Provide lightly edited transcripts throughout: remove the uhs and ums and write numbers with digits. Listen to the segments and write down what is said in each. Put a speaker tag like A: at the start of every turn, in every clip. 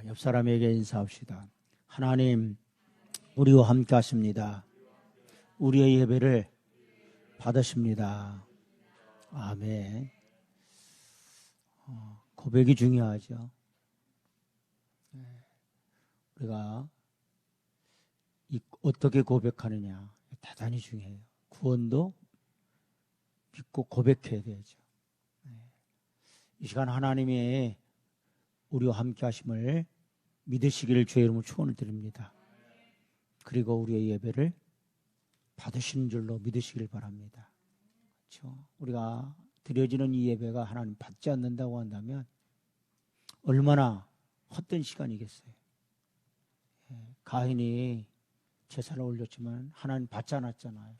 A: 옆 사람에게 인사합시다. 하나님, 우리와 함께 하십니다. 우리의 예배를 받으십니다. 아멘. 고백이 중요하죠. 우리가 어떻게 고백하느냐 대단히 중요해요. 구원도 믿고 고백해야 되죠. 이 시간 하나님의 우리와 함께 하심을 믿으시기를 주의 이름으로 축원을 드립니다. 그리고 우리의 예배를 받으시는 줄로 믿으시길 바랍니다. 그렇죠? 우리가 드려지는 이 예배가 하나님 받지 않는다고 한다면 얼마나 헛된 시간이겠어요. 가인이 제사를 올렸지만 하나님 받지 않았잖아요.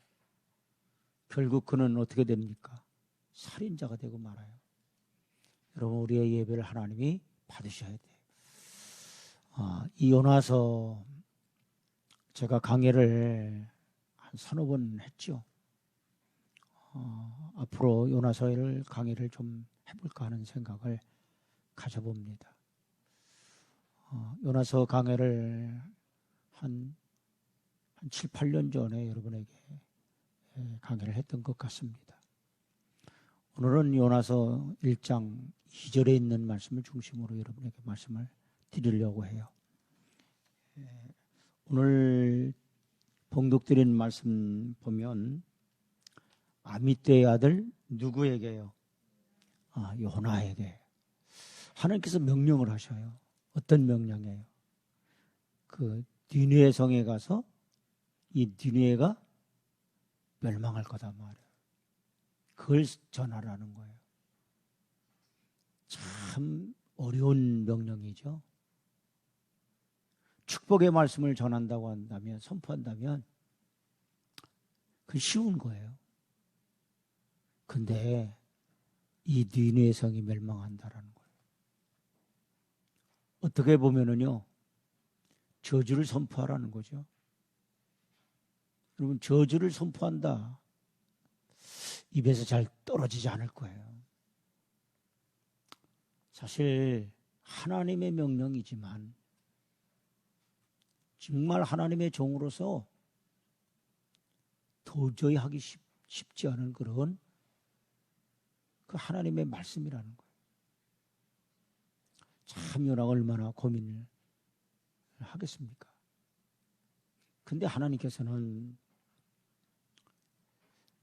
A: 결국 그는 어떻게 됩니까? 살인자가 되고 말아요. 여러분, 우리의 예배를 하나님이 받으셔야 돼요. 이 요나서 제가 강의를 한 서너 번 했죠. 앞으로 요나서를 강의를 좀 해볼까 하는 생각을 가져봅니다. 요나서 강의를 한 7, 8년 전에 여러분에게 강의를 했던 것 같습니다. 오늘은 요나서 1장 2절에 있는 말씀을 중심으로 여러분에게 말씀을 드리려고 해요. 오늘 봉독드린 말씀 보면 아미떼의 아들 누구에게요? 요나에게. 하나님께서 명령을 하셔요. 어떤 명령이에요? 그 니느웨 성에 가서 이 니느웨가 멸망할 거다 말이에요. 그걸 전하라는 거예요. 참 어려운 명령이죠. 축복의 말씀을 전한다고 한다면, 선포한다면 그건 쉬운 거예요. 근데 이 니느웨 성이 멸망한다라는 거예요. 어떻게 보면은요, 저주를 선포하라는 거죠. 여러분, 저주를 선포한다. 입에서 잘 떨어지지 않을 거예요. 사실 하나님의 명령이지만 정말 하나님의 종으로서 도저히 하기 쉽지 않은 그런 그 하나님의 말씀이라는 거예요. 참 요나가 얼마나 고민을 하겠습니까? 근데 하나님께서는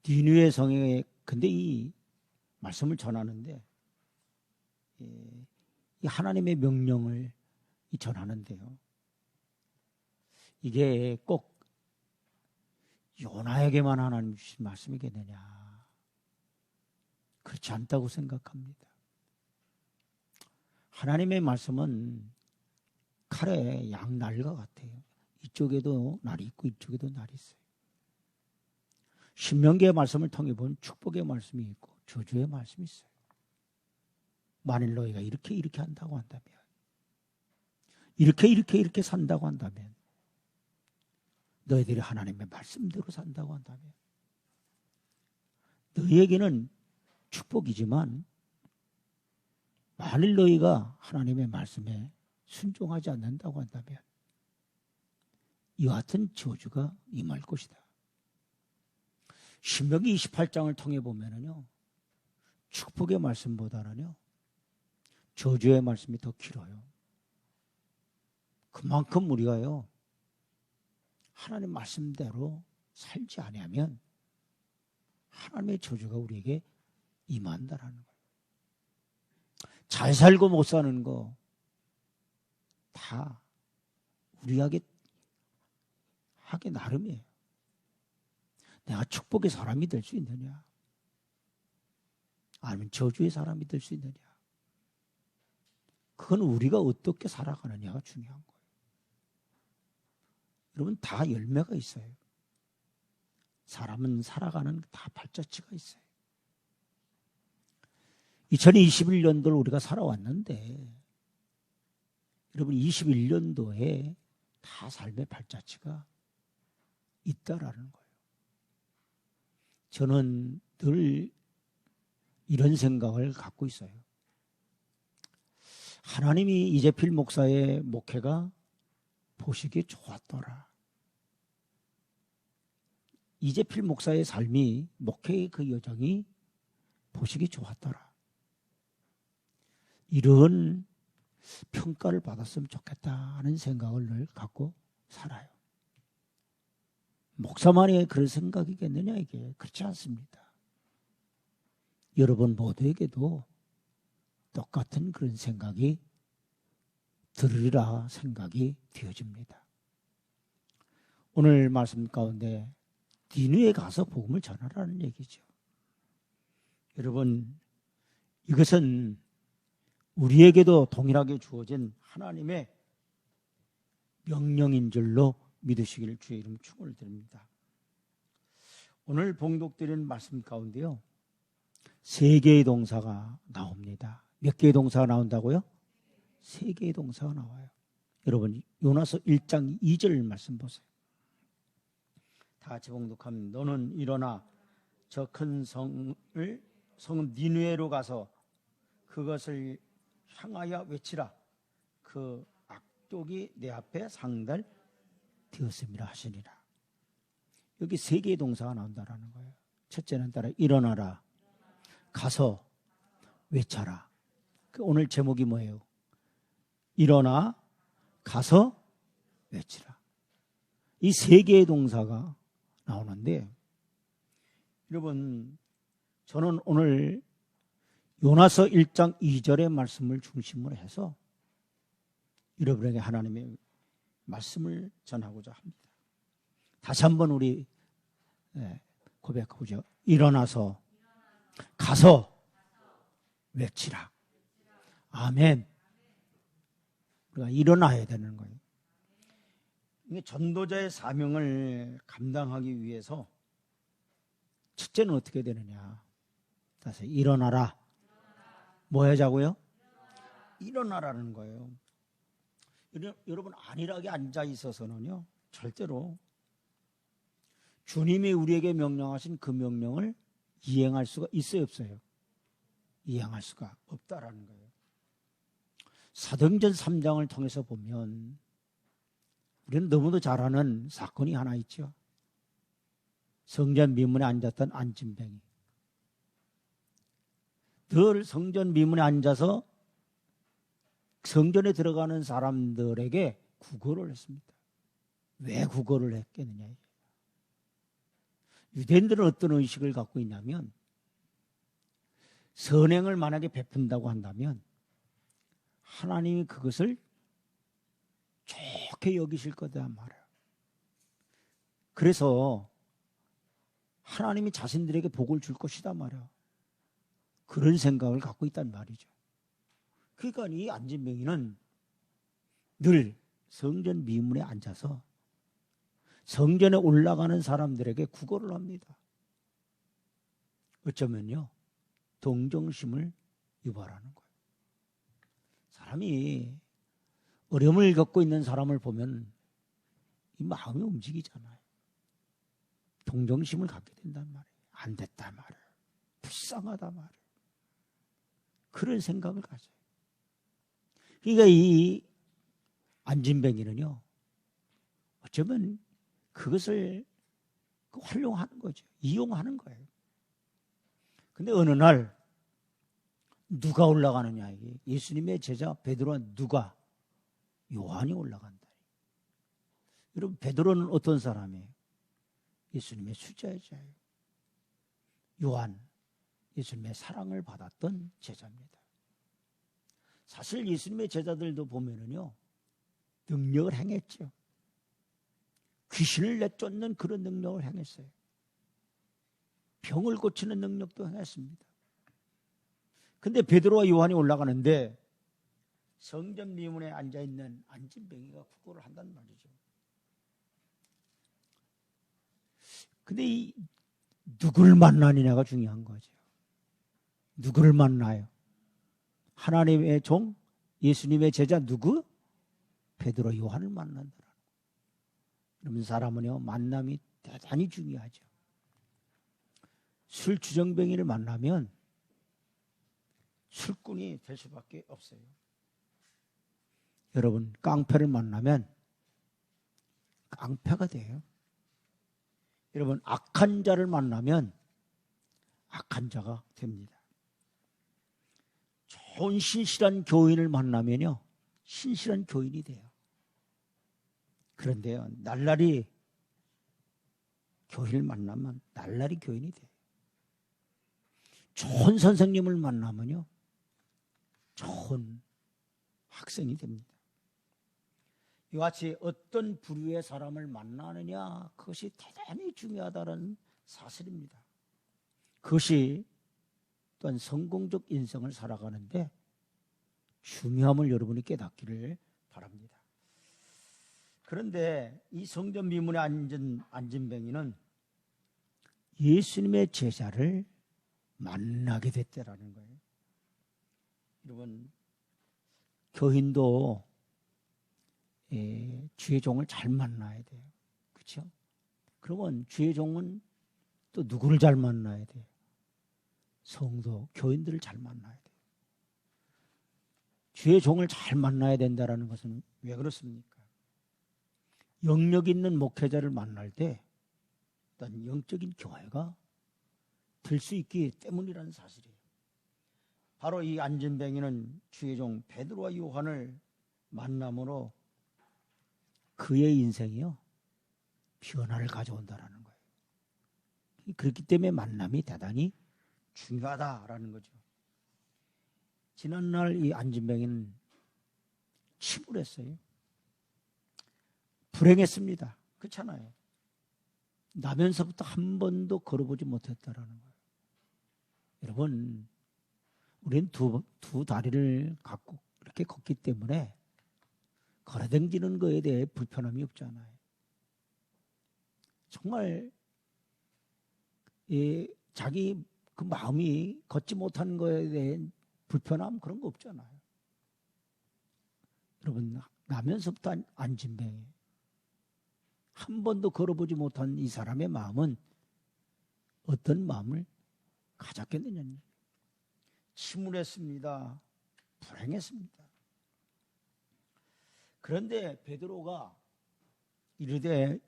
A: 니느웨 성에 근데 이 말씀을 전하는데 이 하나님의 명령을 전하는데요. 이게 꼭 요나에게만 하나님 주신 말씀이겠느냐? 그렇지 않다고 생각합니다. 하나님의 말씀은 칼에 양날과 같아요. 이쪽에도 날이 있고 이쪽에도 날이 있어요. 신명기의 말씀을 통해 본 축복의 말씀이 있고 저주의 말씀이 있어요. 만일 너희가 이렇게 한다고 한다면, 이렇게 산다고 한다면, 너희들이 하나님의 말씀대로 산다고 한다면 너희에게는 축복이지만 만일 너희가 하나님의 말씀에 순종하지 않는다고 한다면 이와 같은 저주가 임할 것이다. 신명기 28장을 통해 보면은요, 축복의 말씀보다는요, 저주의 말씀이 더 길어요. 그만큼 우리가요, 하나님 말씀대로 살지 아니하면 하나님의 저주가 우리에게 임한다라는 거예요. 잘 살고 못 사는 거 다 우리에게 하기 나름이에요. 내가 축복의 사람이 될 수 있느냐? 아니면 저주의 사람이 될 수 있느냐? 그건 우리가 어떻게 살아가느냐가 중요한 거예요. 여러분, 다 열매가 있어요. 사람은 살아가는 다 발자취가 있어요. 2021년도를 우리가 살아왔는데 여러분, 21년도에 다 삶의 발자취가 있다라는 거예요. 저는 늘 이런 생각을 갖고 있어요. 하나님이 이재필 목사의 목회가 보시기에 좋았더라. 이재필 목사의 삶이, 목회의 그 여정이 보시기 좋았더라. 이런 평가를 받았으면 좋겠다 하는 생각을 늘 갖고 살아요. 목사만의 그런 생각이겠느냐, 이게. 그렇지 않습니다. 여러분 모두에게도 똑같은 그런 생각이 들으리라 생각이 되어집니다. 오늘 말씀 가운데 니느웨에 가서 복음을 전하라는 얘기죠. 여러분, 이것은 우리에게도 동일하게 주어진 하나님의 명령인 줄로 믿으시기를 주의 이름 축원을 드립니다. 오늘 봉독드린 말씀 가운데요, 3개의 동사가 나옵니다. 몇 개의 동사가 나온다고요? 3개의 동사가 나와요. 여러분, 요나서 1장 2절 말씀 보세요. 다 같이 봉독하면, 너는 일어나 저 큰 성은 니느웨로 가서 그것을 향하여 외치라. 그 악독이 내 앞에 상달되었음이라 하시니라. 여기 3개의 동사가 나온다라는 거예요. 첫째는 따라 일어나라, 가서 외쳐라. 오늘 제목이 뭐예요? 일어나, 가서 외치라. 이 3개의 동사가 나오는데, 여러분, 저는 오늘 요나서 1장 2절의 말씀을 중심으로 해서 여러분에게 하나님의 말씀을 전하고자 합니다. 다시 한번 우리 고백하죠. 일어나서 가서 외치라. 아멘. 우리가 일어나야 되는 거예요. 이게 전도자의 사명을 감당하기 위해서 첫째는 어떻게 되느냐. 다시 일어나라. 뭐 하자고요? 일어나라는 거예요. 여러분, 안일하게 앉아 있어서는요, 절대로 주님이 우리에게 명령하신 그 명령을 이행할 수가 있어요, 없어요? 이행할 수가 없다라는 거예요. 사도행전 3장을 통해서 보면 우리는 너무도 잘 아는 사건이 하나 있죠. 성전 미문에 앉았던 안진뱅이. 늘 성전 미문에 앉아서 성전에 들어가는 사람들에게 구걸을 했습니다. 왜 구걸을 했겠느냐. 유대인들은 어떤 의식을 갖고 있냐면, 선행을 만약에 베푼다고 한다면 하나님이 그것을 좋게 여기실 거다 말이에요. 그래서 하나님이 자신들에게 복을 줄 것이다 말이에요. 그런 생각을 갖고 있단 말이죠. 그러니까 이 안진뱅이는 늘 성전 미문에 앉아서 성전에 올라가는 사람들에게 구걸을 합니다. 어쩌면요, 동정심을 유발하는 거예요. 사람이 어려움을 겪고 있는 사람을 보면 이 마음이 움직이잖아요. 동정심을 갖게 된단 말이에요. 안 됐다 말이에요. 불쌍하다 말이에요. 그런 생각을 가져요. 그러니까 이 안진뱅이는요, 어쩌면 그것을 활용하는 거죠. 이용하는 거예요. 근데 어느 날 누가 올라가느냐. 예수님의 제자 베드로와 누가? 요한이 올라간다. 여러분, 베드로는 어떤 사람이에요? 예수님의 수제자예요. 요한, 예수님의 사랑을 받았던 제자입니다. 사실 예수님의 제자들도 보면은요, 능력을 행했죠. 귀신을 내쫓는 그런 능력을 행했어요. 병을 고치는 능력도 행했습니다. 근데 베드로와 요한이 올라가는데 성전 미문에 앉아있는 안진뱅이가 구걸을 한단 말이죠. 근데 이 누구를 만나느냐가 중요한 거죠. 누구를 만나요? 하나님의 종, 예수님의 제자 누구? 베드로, 요한을 만난다. 그러면 사람은요, 만남이 대단히 중요하죠. 술 주정뱅이를 만나면 술꾼이 될 수밖에 없어요. 여러분, 깡패를 만나면 깡패가 돼요. 여러분, 악한 자를 만나면 악한 자가 됩니다. 좋은 신실한 교인을 만나면요, 신실한 교인이 돼요. 그런데요, 날라리 교인을 만나면 날라리 교인이 돼요. 좋은 선생님을 만나면요, 좋은 학생이 됩니다. 이와 같이 어떤 부류의 사람을 만나느냐, 그것이 대단히 중요하다는 사실입니다. 그것이 또한 성공적 인생을 살아가는데 중요함을 여러분이 깨닫기를 바랍니다. 그런데 이 성전 미문에 앉은 안진뱅이는 예수님의 제자를 만나게 됐다라는 거예요. 여러분, 교인도 주의 종을 잘 만나야 돼요. 그렇죠? 그러면 주의 종은 또 누구를 잘 만나야 돼요? 성도, 교인들을 잘 만나야 돼요. 주의 종을 잘 만나야 된다는 것은 왜 그렇습니까? 영역 있는 목회자를 만날 때 어떤 영적인 교회가 될 수 있기 때문이라는 사실이에요. 바로 이 안진뱅이는 주의 종 베드로와 요한을 만남으로 그의 인생이요, 변화를 가져온다라는 거예요. 그렇기 때문에 만남이 대단히 중요하다라는 거죠. 지난날 이 안진뱅이는 침울했어요. 불행했습니다. 그렇잖아요. 나면서부터 한 번도 걸어보지 못했다라는 거예요. 여러분, 우리는 두 다리를 갖고 이렇게 걷기 때문에 걸어다니는 거에 대해 불편함이 없잖아요. 정말 자기 그 마음이 걷지 못하는 거에 대한 불편함, 그런 거 없잖아요. 여러분, 나면서부터 안진뱅이, 한 번도 걸어보지 못한 이 사람의 마음은 어떤 마음을 가졌겠느냐. 침울했습니다. 불행했습니다. 그런데 베드로가 이르되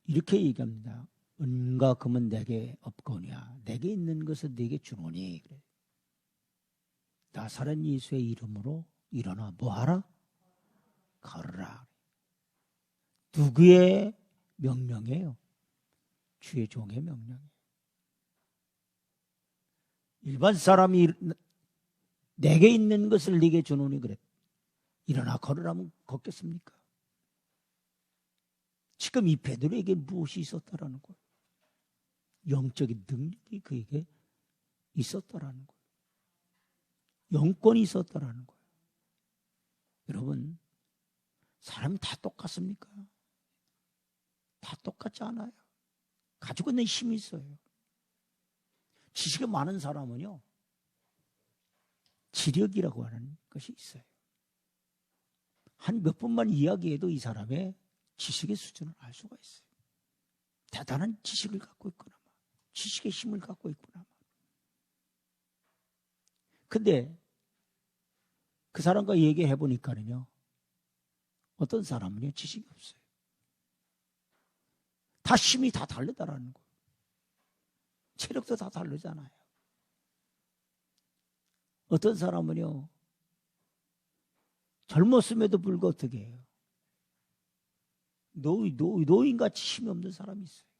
A: 이렇게 얘기합니다. 은과 금은 내게 없거니와 내게 있는 것은 내게 주노니. 그래. 나사렛 예수의 이름으로 일어나 뭐하라? 걸으라. 누구의 명령이에요? 주의 종의 명령이에요. 일반 사람이 내게 있는 것을 네게 주노니 그래. 일어나 걸으라면 걷겠습니까? 지금 이 베드로에게 무엇이 있었다라는 거예요? 영적인 능력이 그에게 있었다라는 거예요. 영권이 있었다라는 거예요. 여러분, 사람이 다 똑같습니까? 다 똑같지 않아요. 가지고 있는 힘이 있어요. 지식이 많은 사람은요, 지력이라고 하는 것이 있어요. 한 몇 번만 이야기해도 이 사람의 지식의 수준을 알 수가 있어요. 대단한 지식을 갖고 있구나, 지식의 힘을 갖고 있구나. 근데 그 사람과 얘기해 보니까는요, 어떤 사람은요, 지식이 없어요. 다 힘이 다 다르다라는 거예요. 체력도 다 다르잖아요. 어떤 사람은요, 젊었음에도 불구하고 어떻게 해요? 노인같이 힘이 없는 사람이 있어요.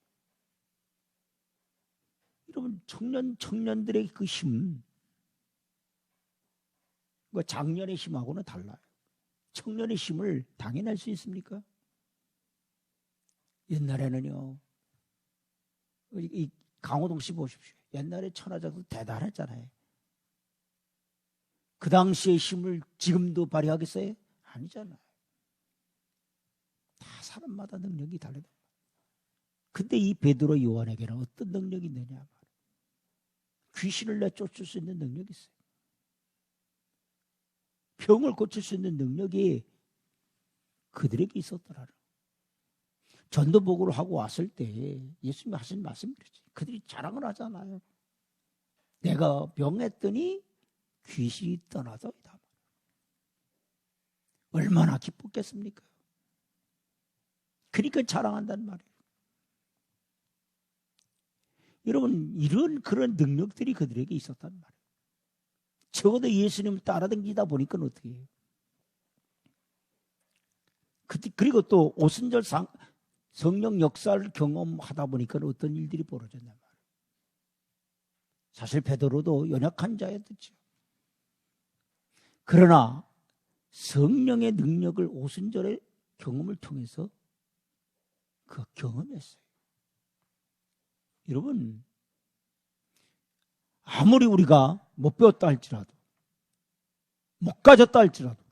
A: 여러분, 청년들의 그 힘, 장년의 힘하고는 달라요. 청년의 힘을 당연할 수 있습니까? 옛날에는요, 이 강호동 씨 보십시오. 옛날에 천하장도 대단했잖아요. 그 당시의 힘을 지금도 발휘하겠어요? 아니잖아요. 다 사람마다 능력이 다르다. 근데 이 베드로 요한에게는 어떤 능력이 있느냐? 귀신을 내쫓을 수 있는 능력이 있어요. 병을 고칠 수 있는 능력이 그들에게 있었더라고요. 전도복음을 하고 왔을 때 예수님이 하신 말씀이 그렇지. 그들이 자랑을 하잖아요. 내가 병했더니 귀신이 떠나더이다. 얼마나 기뻤겠습니까? 그러니까 자랑한단 말이에요. 여러분, 이런 그런 능력들이 그들에게 있었단 말이에요. 적어도 예수님을 따라다니다 보니까 어떻게 해요? 그리고 또 오순절 성령 역사를 경험하다 보니까 어떤 일들이 벌어졌단 말이에요. 사실 베드로도 연약한 자였죠. 그러나 성령의 능력을 오순절의 경험을 통해서 그 경험했어요. 여러분, 아무리 우리가 못 배웠다 할지라도, 못 가졌다 할지라도,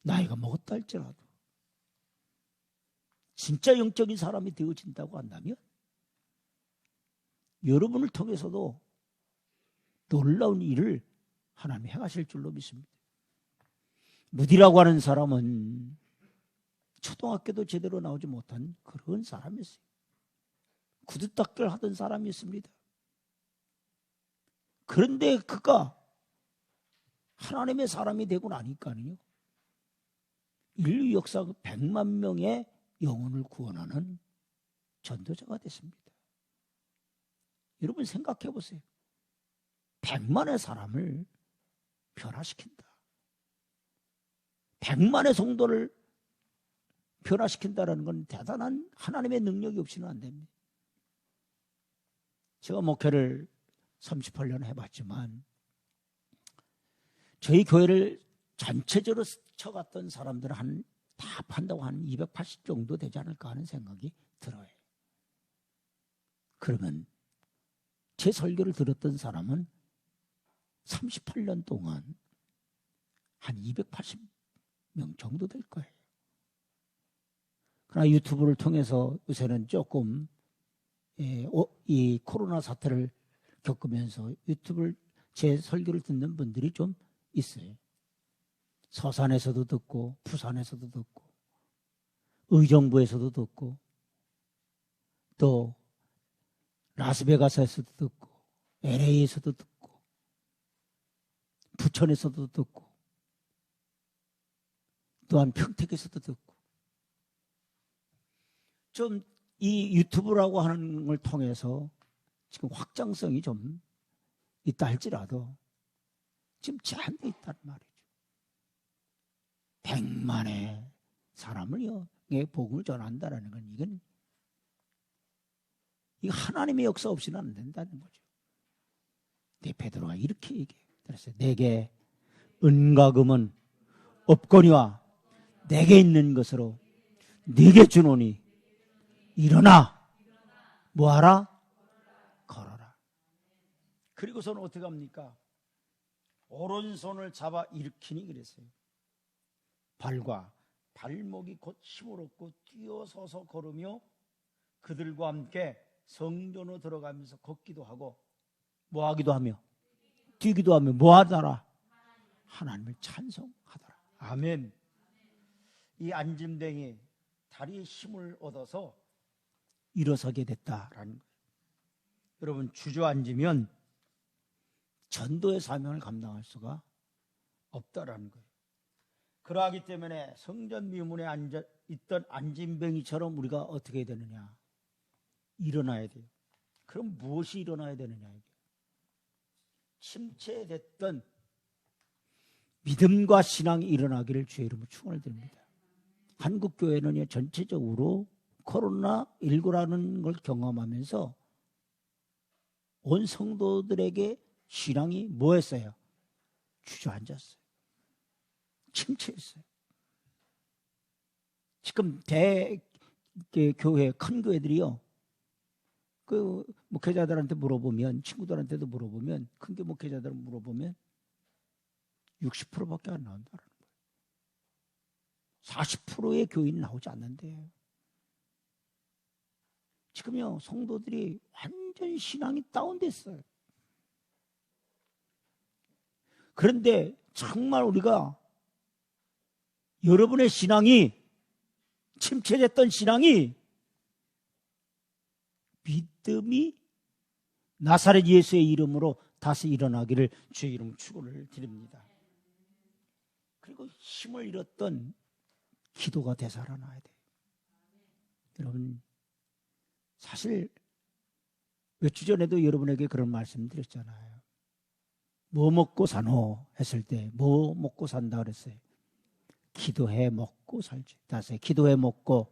A: 나이가 먹었다 할지라도, 진짜 영적인 사람이 되어진다고 한다면 여러분을 통해서도 놀라운 일을 하나님이 행하실 줄로 믿습니다. 무디라고 하는 사람은 초등학교도 제대로 나오지 못한 그런 사람이었어요. 구두닦기를 하던 사람이었습니다. 그런데 그가 하나님의 사람이 되고 나니까요, 인류 역사 100만 명의 영혼을 구원하는 전도자가 됐습니다. 여러분 생각해 보세요. 100만의 사람을 변화시킨다. 100만의 성도를 변화시킨다는 건 대단한 하나님의 능력이 없이는 안 됩니다. 제가 목회를 38년 해봤지만 저희 교회를 전체적으로 스쳐갔던 사람들은 다 판다고 한 280 정도 되지 않을까 하는 생각이 들어요. 그러면 제 설교를 들었던 사람은 38년 동안 한 280명 정도 될 거예요. 그러나 유튜브를 통해서 요새는 조금 이 코로나 사태를 겪으면서 유튜브를 제 설교를 듣는 분들이 좀 있어요. 서산에서도 듣고 부산에서도 듣고 의정부에서도 듣고 또 라스베가스에서도 듣고 LA에서도 듣고 부천에서도 듣고 또한 평택에서도 듣고 좀 이 유튜브라고 하는 걸 통해서 지금 확장성이 좀 있다 할지라도 지금 제한되어 있단 말이죠. 100만의 사람을요, 복음을 전한다라는 건 이건 하나님의 역사 없이는 안 된다는 거죠. 네, 베드로가 이렇게 얘기해요. 그래서 내게 은과 금은 없거니와 내게 있는 것으로 네게 주노니 일어나 뭐하라? 걸어라. 그리고서는 어떻게 합니까? 오른손을 잡아 일으키니 그랬어요. 발과 발목이 곧 힘을 얻고 뛰어서서 걸으며 그들과 함께 성전으로 들어가면서 걷기도 하고 뭐하기도 하며 뛰기도 하며 뭐하더라? 하나님을 찬송하더라. 아멘. 이 안진뱅이 다리에 힘을 얻어서 일어서게 됐다라는 거예요. 여러분, 주저앉으면 전도의 사명을 감당할 수가 없다라는 거예요. 그러하기 때문에 성전 미문에 앉아 있던 안진뱅이처럼 우리가 어떻게 해야 되느냐? 일어나야 돼요. 그럼 무엇이 일어나야 되느냐? 침체됐던 믿음과 신앙이 일어나기를 주의 이름으로 축원을 드립니다. 한국교회는 전체적으로 코로나19라는 걸 경험하면서 온 성도들에게 신앙이 뭐했어요? 주저앉았어요. 침체했어요. 지금 교회, 큰 교회들이요, 그 목회자들한테 물어보면, 친구들한테도 물어보면, 큰 교회 목회자들 물어보면 60%밖에 안 나온다는 거예요. 40%의 교인이 나오지 않는데요. 지금요, 성도들이 완전 신앙이 다운됐어요. 그런데 정말 우리가 여러분의 신앙이, 침체됐던 신앙이 믿음이 나사렛 예수의 이름으로 다시 일어나기를 주의 이름으로 축원을 드립니다. 그리고 힘을 잃었던 기도가 되살아나야 돼요. 여러분, 사실 몇 주 전에도 여러분에게 그런 말씀 드렸잖아요. 뭐 먹고 사노 했을 때 뭐 먹고 산다 그랬어요. 기도해 먹고 살지. 다시 기도해 먹고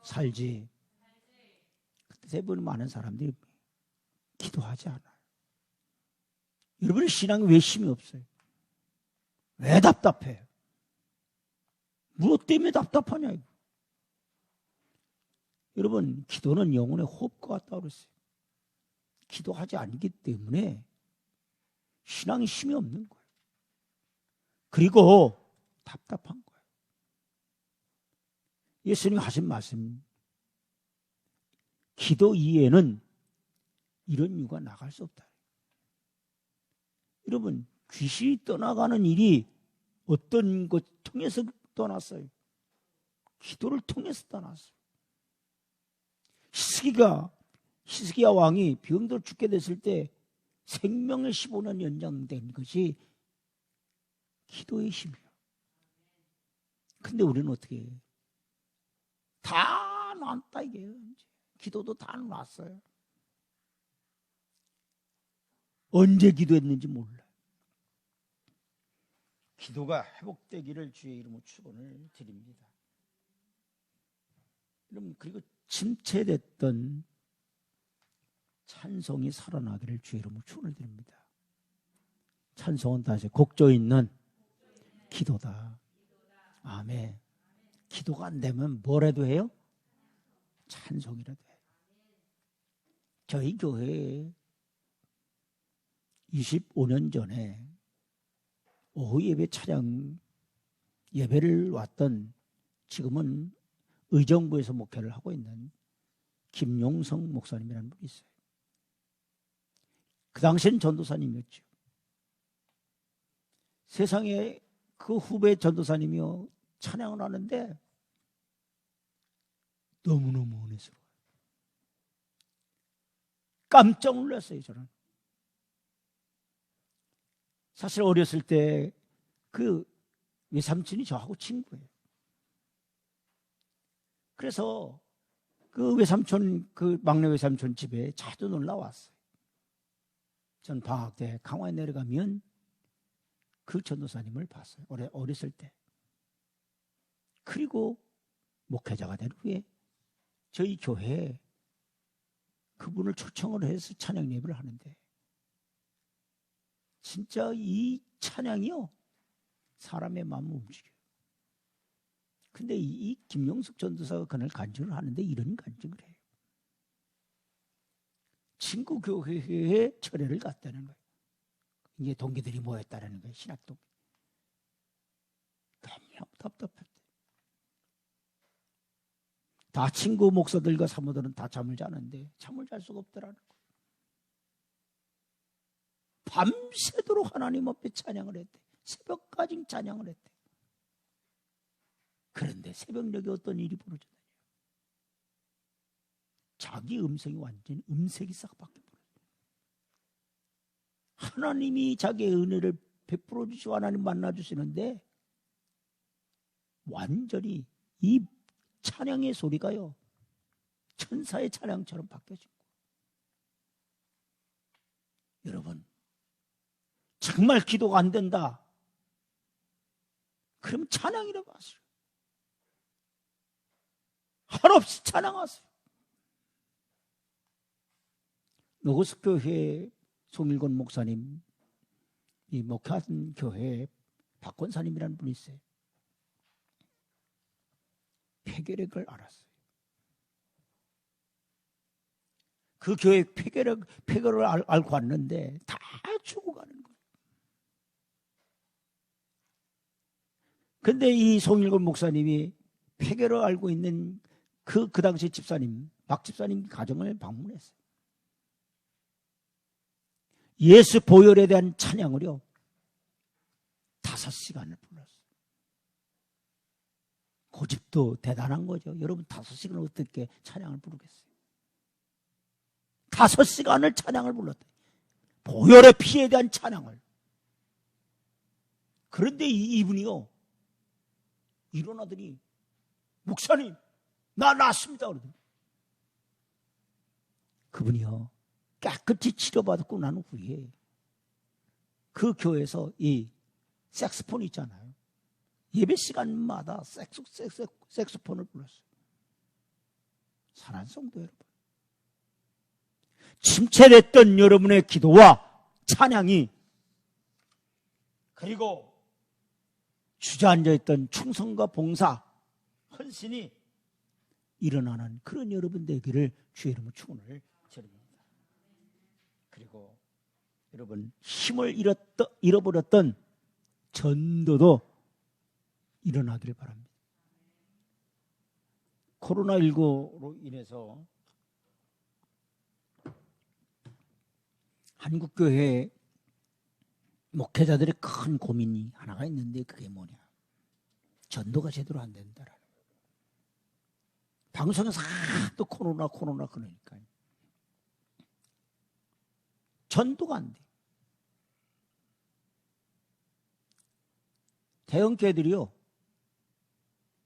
A: 살지. 대부분 많은 사람들이 기도하지 않아요. 여러분의 신앙이 왜 힘이 없어요? 왜 답답해요? 무엇 때문에 답답하냐? 여러분, 기도는 영혼의 호흡과 같다고 그랬어요. 기도하지 않기 때문에 신앙이 힘이 없는 거예요. 그리고 답답한 거예요. 예수님이 하신 말씀, 기도 이외에는 이런 이유가 나갈 수 없다. 여러분, 귀신이 떠나가는 일이 어떤 것 통해서 떠났어요? 기도를 통해서 떠났어요. 히스기야 왕이 병들어 죽게 됐을 때 생명의 15년 연장된 것이 기도의 힘이에요. 근데 우리는 어떻게 해요? 다 놨다 이게요. 기도도 다 놨어요. 언제 기도했는지 몰라요. 기도가 회복되기를 주의 이름으로 축원을 드립니다. 여러분, 그리고 침체됐던 찬송이 살아나기를 주의 이름으로 축원을 드립니다. 찬송은 다시 곡조 있는 기도다. 아멘. 기도가 안 되면 뭐라도 해요? 찬송이라도 해요. 저희 교회에 25년 전에 오후 예배 찬양 예배를 왔던, 지금은 의정부에서 목회를 하고 있는 김용성 목사님이라는 분이 있어요. 그 당시에는 전도사님이었죠. 세상에 그 후배 전도사님이요 찬양을 하는데 너무너무 은혜스러워요. 깜짝 놀랐어요. 저는 사실 어렸을 때 그 외삼촌이 저하고 친구예요. 그래서 그 외삼촌, 그 막내 외삼촌 집에 자주 놀러 왔어요. 전 방학 때 강화에 내려가면 그 전도사님을 봤어요. 어렸을 때. 그리고 목회자가 된 후에 저희 교회에 그분을 초청을 해서 찬양 예배를 하는데, 진짜 이 찬양이요 사람의 마음을 움직여요. 근데 이 김용숙 전도사가 그날 간증을 하는데 이런 간증을 해요. 친구 교회에 철회를 갔다는 거예요. 이게 동기들이 모였다는 거예요. 신학동. 너무 답답했대. 다 친구 목사들과 사모들은 다 잠을 자는데 잠을 잘 수가 없더라는 거예요. 밤새도록 하나님 앞에 찬양을 했대. 새벽까지 찬양을 했대. 그런데 새벽녘에 어떤 일이 벌어졌느냐. 자기 음성이 완전히 음색이 싹 바뀌어버렸어요. 하나님이 자기의 은혜를 베풀어 주시고 하나님 만나주시는데 완전히 이 찬양의 소리가요 천사의 찬양처럼 바뀌어진 거예요. 여러분, 정말 기도가 안 된다 그럼 찬양이라고 하세요. 한없이 찬양하세요. 노고스 교회 송일권 목사님, 이 목회한 교회에 박권사님이라는 분이 있어요. 폐결핵을 알았어요. 그 교회 폐결을 알고 왔는데 다 죽어가는 거예요. 근데 이 송일권 목사님이 폐결을 알고 있는 그 당시 집사님, 박 집사님 가정을 방문했어요. 예수 보혈에 대한 찬양을요 5시간을 불렀어요. 고집도 대단한 거죠. 여러분 5시간을 어떻게 찬양을 부르겠어요? 5시간을 찬양을 불렀대. 보혈의 피에 대한 찬양을. 그런데 이분이요, 일어나더니 목사님 나 낫습니다 그러더니, 그분이요 깨끗이 치료받고 난 후에 그 교회에서 이 색소폰 있잖아요, 예배 시간마다 색소폰을 불렀어요. 사랑하는 성도 여러분, 침체됐던 여러분의 기도와 찬양이, 그리고 주저앉아있던 충성과 봉사, 헌신이 일어나는 그런 여러분 되기를 주의 이름으로 축원을 드립니다. 그리고 여러분, 힘을 잃어버렸던 전도도 일어나기를 바랍니다. 코로나19로 인해서 한국교회 목회자들의 큰 고민이 하나가 있는데, 그게 뭐냐, 전도가 제대로 안 된다라는 거예요. 방송에서 또 코로나 그러니까요. 전도가 안 돼. 대형 교회들이요,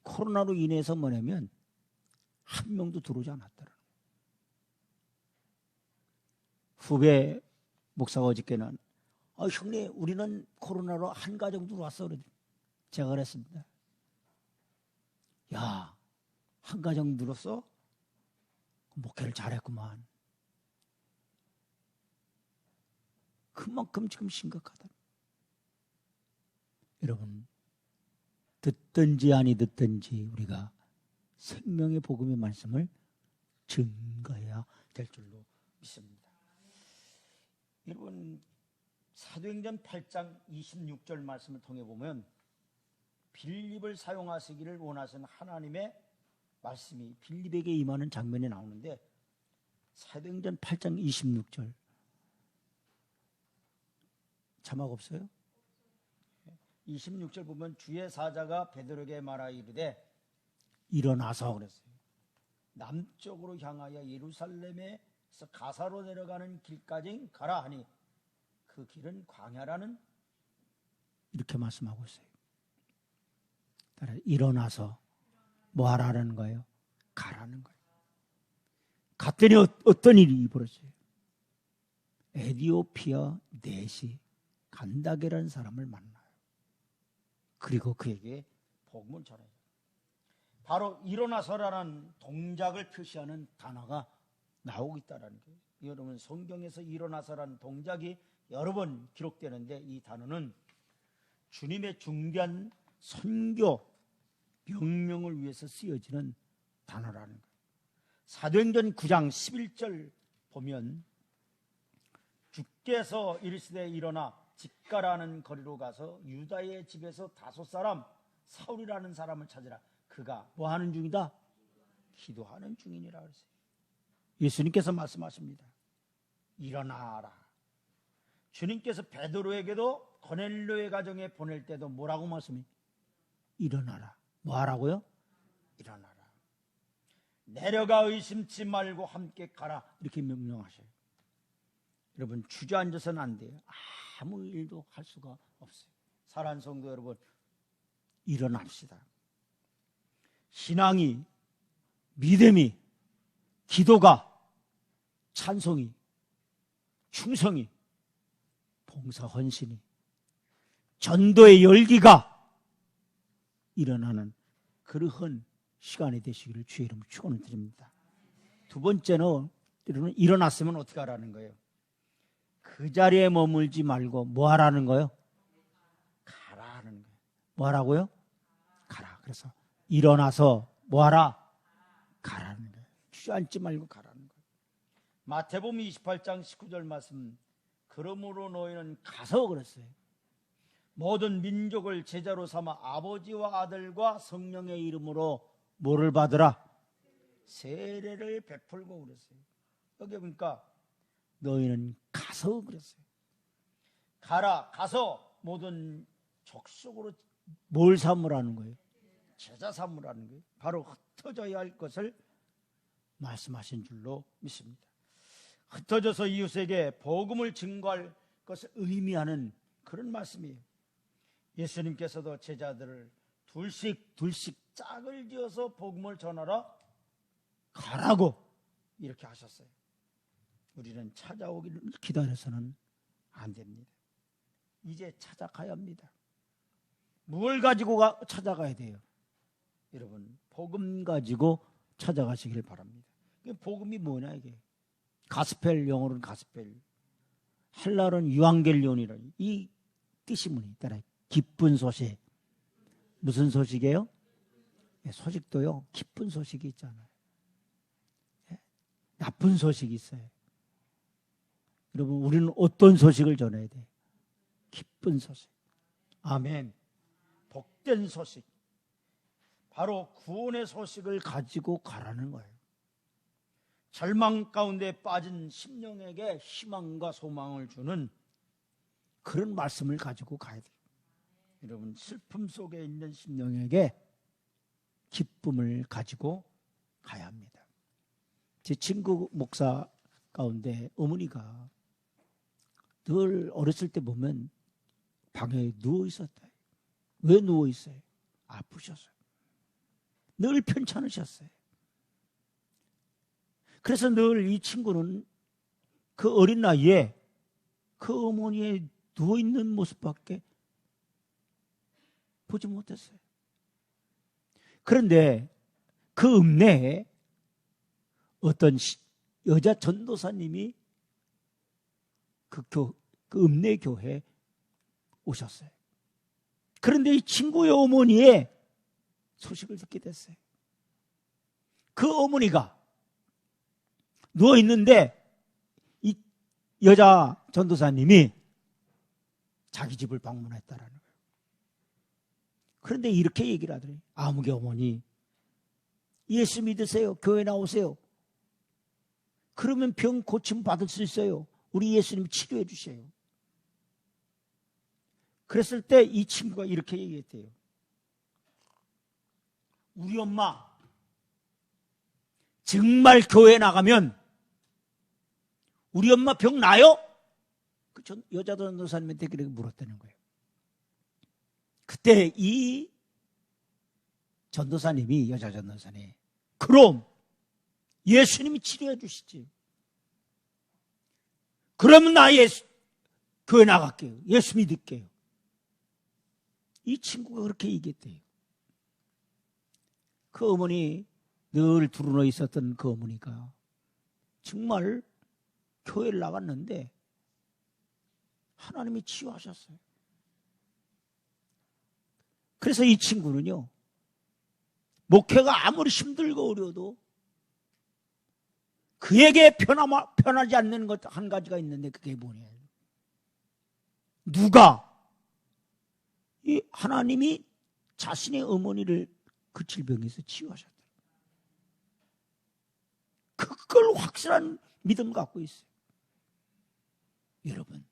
A: 코로나로 인해서 뭐냐면 한 명도 들어오지 않았더라고요. 후배 목사가 어저께는 형님 우리는 코로나로 한 가정 들어왔어. 제가 그랬습니다. 야, 한 가정 들었어? 목회를 잘했구만. 그만큼 지금 심각하다. 여러분, 듣든지 아니 듣든지 우리가 생명의 복음의 말씀을 증거해야 될 줄로 믿습니다. 여러분, 사도행전 8장 26절 말씀을 통해 보면 빌립을 사용하시기를 원하시는 하나님의 말씀이 빌립에게 임하는 장면이 나오는데, 사도행전 8장 26절 자막 없어요? 26절 보면 주의 사자가 베드로에게 말하여 이르되 일어나서 그랬어요. 남쪽으로 향하여 예루살렘에서 가사로 내려가는 길까지 가라 하니 그 길은 광야라는, 이렇게 말씀하고 있어요. 따라 일어나서 뭐 하라는 거예요? 가라는 거예요. 갔더니 어떤 일이 벌어져요? 에디오피아 넷이 간다게라는 사람을 만나요. 그리고 그에게 복음을 전해요. 바로 일어나서라는 동작을 표시하는 단어가 나오고 있다는 거예요. 여러분, 성경에서 일어나서라는 동작이 여러 번 기록되는데, 이 단어는 주님의 중대한 선교 명령을 위해서 쓰여지는 단어라는 거예요. 사도행전 9장 11절 보면 주께서 이르시되 일어나 직가라는 거리로 가서 유다의 집에서 5사람 사울이라는 사람을 찾으라. 그가 뭐 하는 중이다? 기도하는 중이니라 그랬어요. 예수님께서 말씀하십니다. 일어나라. 주님께서 베드로에게도 고넬료의 가정에 보낼 때도 뭐라고 말씀해? 일어나라. 뭐 하라고요? 일어나라. 내려가 의심치 말고 함께 가라. 이렇게 명령하셔요. 여러분, 주저앉아서는 안 돼요. 아무 일도 할 수가 없어요. 사랑하는 성도 여러분, 일어납시다. 신앙이, 믿음이, 기도가, 찬송이, 충성이, 봉사 헌신이, 전도의 열기가 일어나는 그러한 시간이 되시기를 주의 이름으로 축원을 드립니다. 두 번째는 일어났으면 어떻게 하라는 거예요? 그 자리에 머물지 말고 뭐 하라는 거예요? 가라는 거예요. 뭐 하라고요? 가라. 그래서 일어나서 뭐 하라? 가라는 거예요. 주저앉지 말고 가라는 거예요. 마태복음 28장 19절 말씀, 그러므로 너희는 가서 그랬어요. 모든 민족을 제자로 삼아 아버지와 아들과 성령의 이름으로 뭐를 받으라? 세례를 베풀고 그랬어요. 여기 보니까 너희는 가서 그랬어요. 가라. 가서 모든 족속으로 뭘 삼으라는 거예요? 제자 삼으라는 거예요. 바로 흩어져야 할 것을 말씀하신 줄로 믿습니다. 흩어져서 이웃에게 복음을 증거할 것을 의미하는 그런 말씀이에요.
B: 예수님께서도 제자들을 둘씩 짝을 지어서 복음을 전하러 가라고 이렇게 하셨어요. 우리는 찾아오기를 기다려서는 안 됩니다. 이제 찾아가야 합니다. 뭘 가지고 찾아가야 돼요? 여러분, 복음 가지고 찾아가시길 바랍니다. 복음이 뭐냐 이게? 가스펠, 영어로는 가스펠, 헬라어는 유앙겔리온이라, 이 뜻이 뭐냐? 기쁜 소식. 무슨 소식이에요? 소식도요, 기쁜 소식이 있잖아요. 나쁜 소식이 있어요. 여러분, 우리는 어떤 소식을 전해야 돼요? 기쁜 소식. 아멘. 복된 소식. 바로 구원의 소식을 가지고 가라는 거예요. 절망 가운데 빠진 심령에게 희망과 소망을 주는 그런 말씀을 가지고 가야 돼요. 여러분, 슬픔 속에 있는 심령에게 기쁨을 가지고 가야 합니다. 제 친구 목사 가운데 어머니가 늘 어렸을 때 보면 방에 누워 있었다. 왜 누워 있어요? 아프셨어요. 늘 편찮으셨어요. 그래서 늘 이 친구는 그 어린 나이에 그 어머니의 누워있는 모습밖에 보지 못했어요. 그런데 그 읍내에 어떤 여자 전도사님이 그 읍내 교회에 오셨어요. 그런데 이 친구의 어머니의 소식을 듣게 됐어요. 그 어머니가 누워있는데 이 여자 전도사님이 자기 집을 방문했다라는 거예요. 그런데 이렇게 얘기를 하더래요. 아무개 어머니, 예수 믿으세요. 교회 나오세요. 그러면 병 고침 받을 수 있어요. 우리 예수님 치료해 주세요. 그랬을 때 이 친구가 이렇게 얘기했대요. 우리 엄마 정말 교회 나가면 우리 엄마 병 나요? 그 여자 전도사님한테 그렇게 물었다는 거예요. 그때 이 전도사님이, 여자 전도사님, 그럼 예수님이 치료해 주시지. 그러면 나 교회 나갈게요. 예수 믿을게요. 이 친구가 그렇게 얘기했대요. 그 어머니, 늘 두루누워 있었던 그 어머니가 정말 교회를 나갔는데 하나님이 치유하셨어요. 그래서 이 친구는요, 목회가 아무리 힘들고 어려워도 그에게 편하지 않는 것 한 가지가 있는데 그게 뭐냐? 누가 이 하나님이 자신의 어머니를 그 질병에서 치유하셨다. 그걸 확실한 믿음 갖고 있어요. 여러분,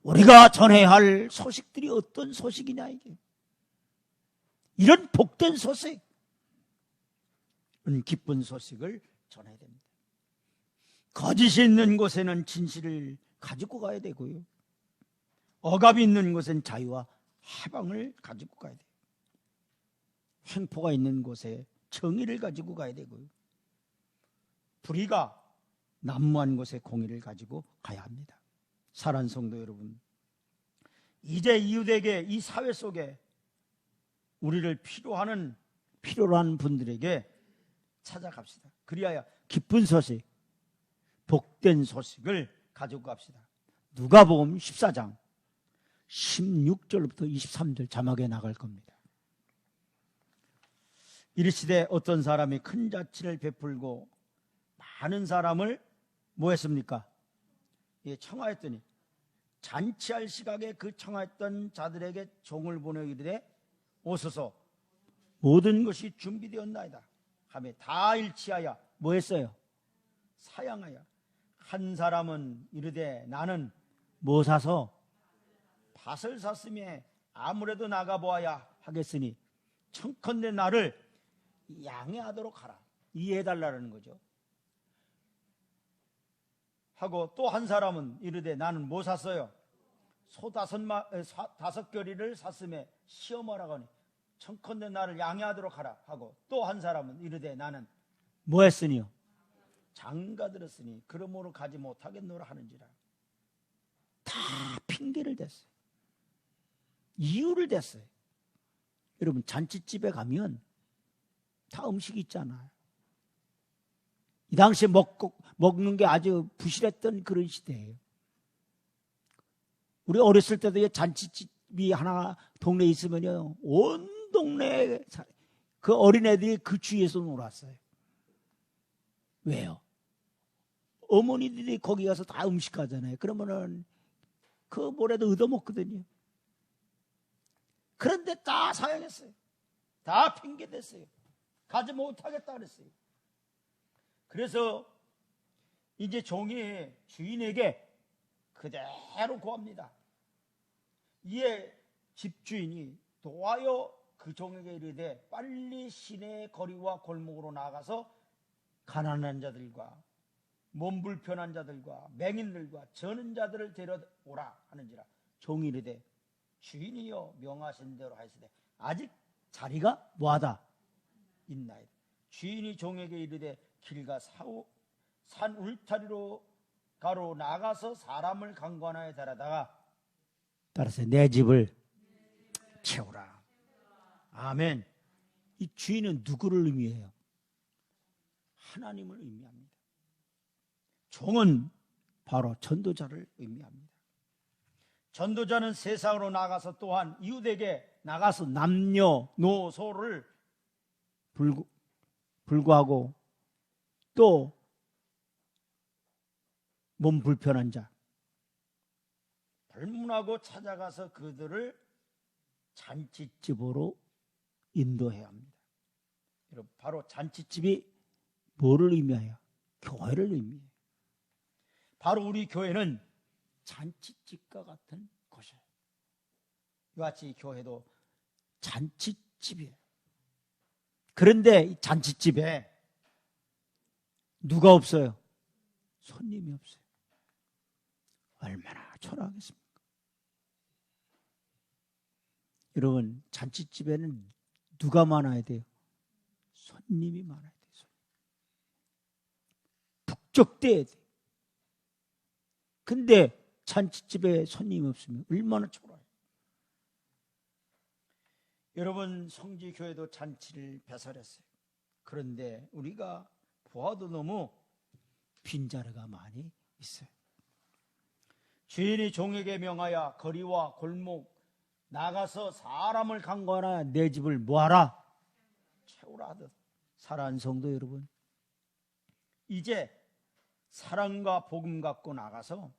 B: 우리가 전해야 할 소식들이 어떤 소식이냐 이게. 이런 복된 소식, 기쁜 소식을 전해야 됩니다. 거짓이 있는 곳에는 진실을 가지고 가야 되고요. 억압이 있는 곳엔 자유와 해방을 가지고 가야 돼요. 횡포가 있는 곳에 정의를 가지고 가야 되고요. 불의가 난무한 곳에 공의를 가지고 가야 합니다. 사랑하는 성도 여러분, 이제 이웃에게, 이 사회 속에 우리를 필요로 하는 분들에게 찾아갑시다. 그리하여 기쁜 소식, 복된 소식을 가지고 갑시다. 누가복음 14장 16절부터 23절 자막에 나갈 겁니다. 이르시되 어떤 사람이 큰 자치를 베풀고 많은 사람을 뭐 했습니까? 청하였더니 잔치할 시각에 그 청하였던 자들에게 종을 보내 이르되 오소서, 모든 것이 준비되었나이다 하며 다 일치하여 뭐 했어요? 사양하여. 한 사람은 이르되 나는 뭐 사서? 밭을 샀으며 아무래도 나가보아야 하겠으니 청컨대 나를 양해하도록 하라. 이해해달라는 거죠. 하고 또 한 사람은 이르되 나는 뭐 샀어요? 소 5겨리를 샀음에 시험하라고 하니 청컨대 나를 양해하도록 하라 하고, 또 한 사람은 이르되 나는
A: 뭐 했으니요?
B: 장가 들었으니 그러므로 가지 못하겠노라 하는지라.
A: 다 핑계를 댔어요. 이유를 댔어요. 여러분, 잔치집에 가면 다 음식이 있잖아요. 이 당시에 먹는 게 아주 부실했던 그런 시대예요. 우리 어렸을 때도 잔치집이 하나 동네에 있으면요, 온 동네 그 어린애들이 그 주위에서 놀았어요. 왜요? 어머니들이 거기 가서 다 음식 하잖아요. 그러면은 그 뭐라도 얻어먹거든요. 그런데 다 사양했어요. 다 핑계댔어요. 가지 못하겠다 그랬어요. 그래서 이제 종이 주인에게 그대로 구합니다. 이에 집주인이 도하여 그 종에게 이르되 빨리 시내의 거리와 골목으로 나가서 가난한 자들과 몸 불편한 자들과 맹인들과 저는 자들을 데려오라 하는지라. 종이 이르되 주인이여 명하신 대로 하시되 아직 자리가 뭐하다 있나이다. 주인이 종에게 이르되 길가 산 울타리로 가로 나가서 사람을 강권하여 데려다가 따라서 내 집을
B: 채우라. 아멘.
A: 이 주인은 누구를 의미해요?
B: 하나님을 의미합니다.
A: 종은 바로 전도자를 의미합니다.
B: 전도자는 세상으로 나가서 또한 이웃에게
A: 나가서 남녀노소를 불구하고 또 몸 불편한 자
B: 불문하고 찾아가서 그들을
A: 잔치집으로 인도해야 합니다.
B: 여러분, 바로
A: 잔치집이 뭐를 의미해요? 교회를 의미해요.
B: 바로 우리 교회는
A: 잔치집과 같은 곳이에요.
B: 이와 같이 교회도
A: 잔치집이에요. 그런데 이 잔치집에 누가 없어요? 손님이 없어요. 얼마나 초라하겠습니까? 여러분, 잔치집에는 누가 많아야 돼요? 손님이 많아야 돼요. 북적대야 돼요. 근데 잔치집에 손님이 없으면 얼마나 초라해요.
B: 여러분, 성지교회도 잔치를 배설했어요. 그런데 우리가 보아도 너무
A: 빈자리가 많이 있어요.
B: 주인이 종에게 명하여 거리와 골목 나가서 사람을
A: 강권하여 내 집을 뭐하라?
B: 채우라 하듯
A: 사랑하는 성도 여러분,
B: 이제 사랑과 복음 갖고 나가서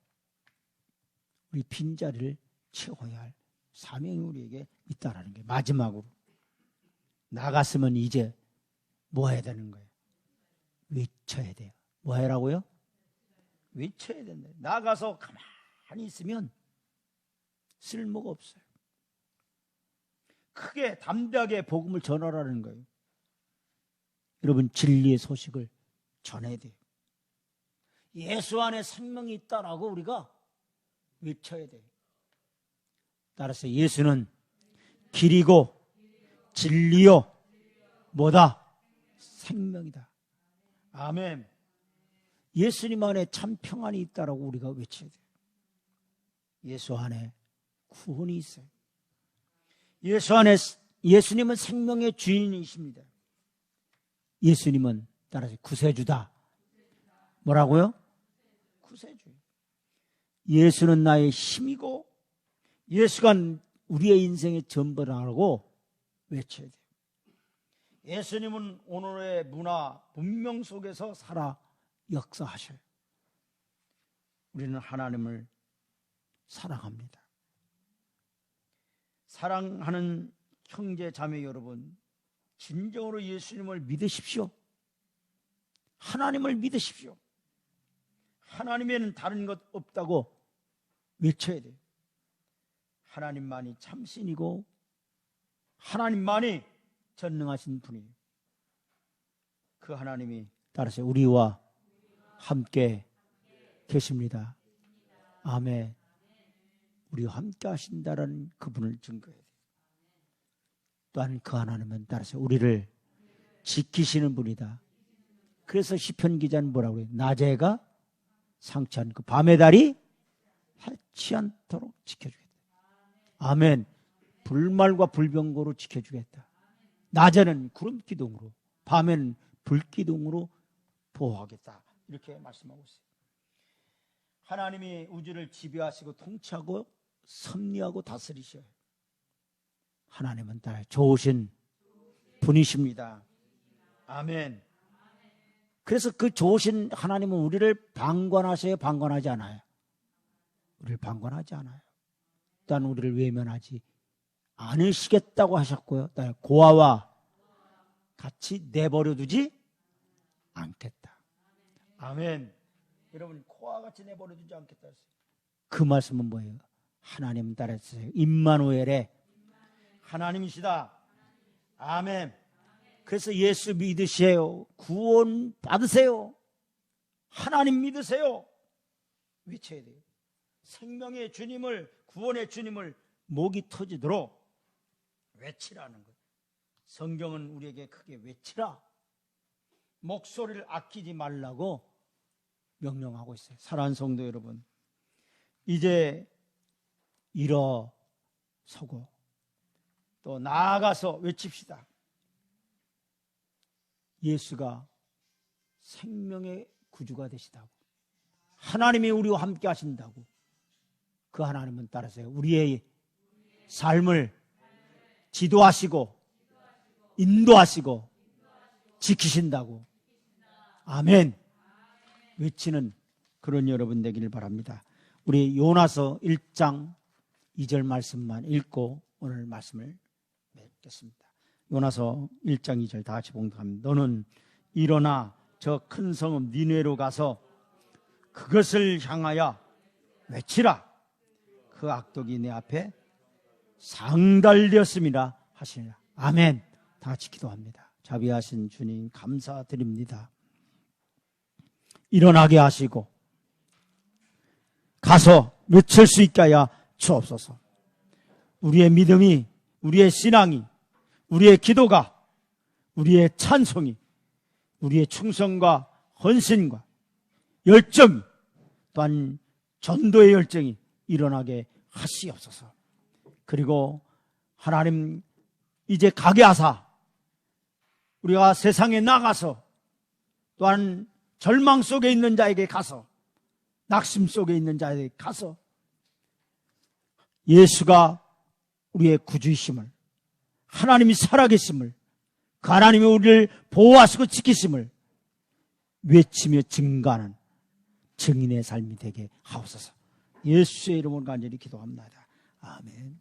A: 우리 빈자리를 채워야 할 사명이 우리에게 있다라는 게 마지막으로 나갔으면 이제 뭐 해야 되는 거예요? 외쳐야 돼요. 뭐 해라고요?
B: 외쳐야 된다. 나가서 가만히 있으면
A: 쓸모가 없어요.
B: 크게 담대하게
A: 복음을 전하라는 거예요. 여러분, 진리의 소식을 전해야 돼요. 예수 안에 생명이 있다라고 우리가 외쳐야 돼요. 따라서 예수는 길이고 진리요 뭐다? 생명이다.
B: 아멘.
A: 예수님 안에 참 평안이 있다라고 우리가 외쳐야 돼요. 예수 안에 구원이 있어요. 예수 안에 예수님은 생명의 주인이십니다. 예수님은 따라서 구세주다. 뭐라고요?
B: 구세주.
A: 예수는 나의 힘이고 예수가 우리의 인생의 전부라고 외쳐야 돼요.
B: 예수님은 오늘의 문화 문명 속에서
A: 살아 역사하셔요.
B: 우리는 하나님을
A: 사랑합니다.
B: 사랑하는 형제 자매 여러분, 진정으로 예수님을 믿으십시오. 하나님을 믿으십시오. 하나님에는 다른 것 없다고 외쳐야 돼요. 하나님만이 참신이고 하나님만이 전능하신 분이에요. 그 하나님이
A: 따라서 우리와 함께 계십니다. 아멘. 우리와 함께 하신다라는 그분을 증거해야 돼요. 또한 그 하나님은 따라서 우리를 지키시는 분이다. 그래서 시편 기자는 뭐라고 해요? 낮에가 상치 않고 밤의 달이 해치 않도록 지켜주겠다. 아멘. 불말과 불병거로 지켜주겠다. 낮에는 구름 기둥으로, 밤에는 불 기둥으로 보호하겠다. 이렇게 말씀하고 있어요. 하나님이 우주를 지배하시고 통치하고 섭리하고 다스리셔요. 하나님은 다 좋으신 분이십니다. 아멘. 그래서 그 좋으신 하나님은 우리를 방관하셔요? 방관하지 않아요? 우리를 방관하지 않아요. 또한 우리를 외면하지 않으시겠다고 하셨고요. 또한 고아와 같이 내버려 두지 않겠다. 아멘. 여러분, 고아와 같이 내버려 두지 않겠다 했어요. 그 말씀은 뭐예요? 하나님 따라했어요. 임마누엘의 하나님이시다. 아멘. 그래서 예수 믿으세요. 구원 받으세요. 하나님 믿으세요. 외쳐야 돼요. 생명의 주님을, 구원의 주님을 목이 터지도록 외치라는 거예요. 성경은 우리에게 크게 외치라. 목소리를 아끼지 말라고 명령하고 있어요. 사랑하는 성도 여러분, 이제 일어서고 또 나아가서 외칩시다. 예수가 생명의 구주가 되시다고, 하나님이 우리와 함께 하신다고, 그 하나님은 따라서 우리의 삶을 지도하시고 인도하시고 지키신다고. 아멘. 외치는 그런 여러분 되기를 바랍니다. 우리 요나서 1장 2절 말씀만 읽고 오늘 말씀을 맺겠습니다. 요나서 1장 2절 다 같이 봉독합니다. 너는 일어나 저 큰 성읍 니느웨로 가서 그것을 향하여 외치라. 그 악독이 내 앞에 상달되었음이라 하시니라. 아멘. 다 같이 기도합니다. 자비하신 주님 감사드립니다. 일어나게 하시고 가서 외칠 수 있게 하여 주옵소서. 우리의 믿음이, 우리의 신앙이, 우리의 기도가, 우리의 찬송이, 우리의 충성과 헌신과 열정, 또한 전도의 열정이 일어나게 하시옵소서. 그리고 하나님, 이제 가게 하사 우리가 세상에 나가서 또한 절망 속에 있는 자에게 가서, 낙심 속에 있는 자에게 가서 예수가 우리의 구주이심을, 하나님이 살아계심을, 그 하나님이 우리를 보호하시고 지키심을 외치며 증거하는 증인의 삶이 되게 하옵소서. 예수의 이름으로 간절히 기도합니다. 아멘.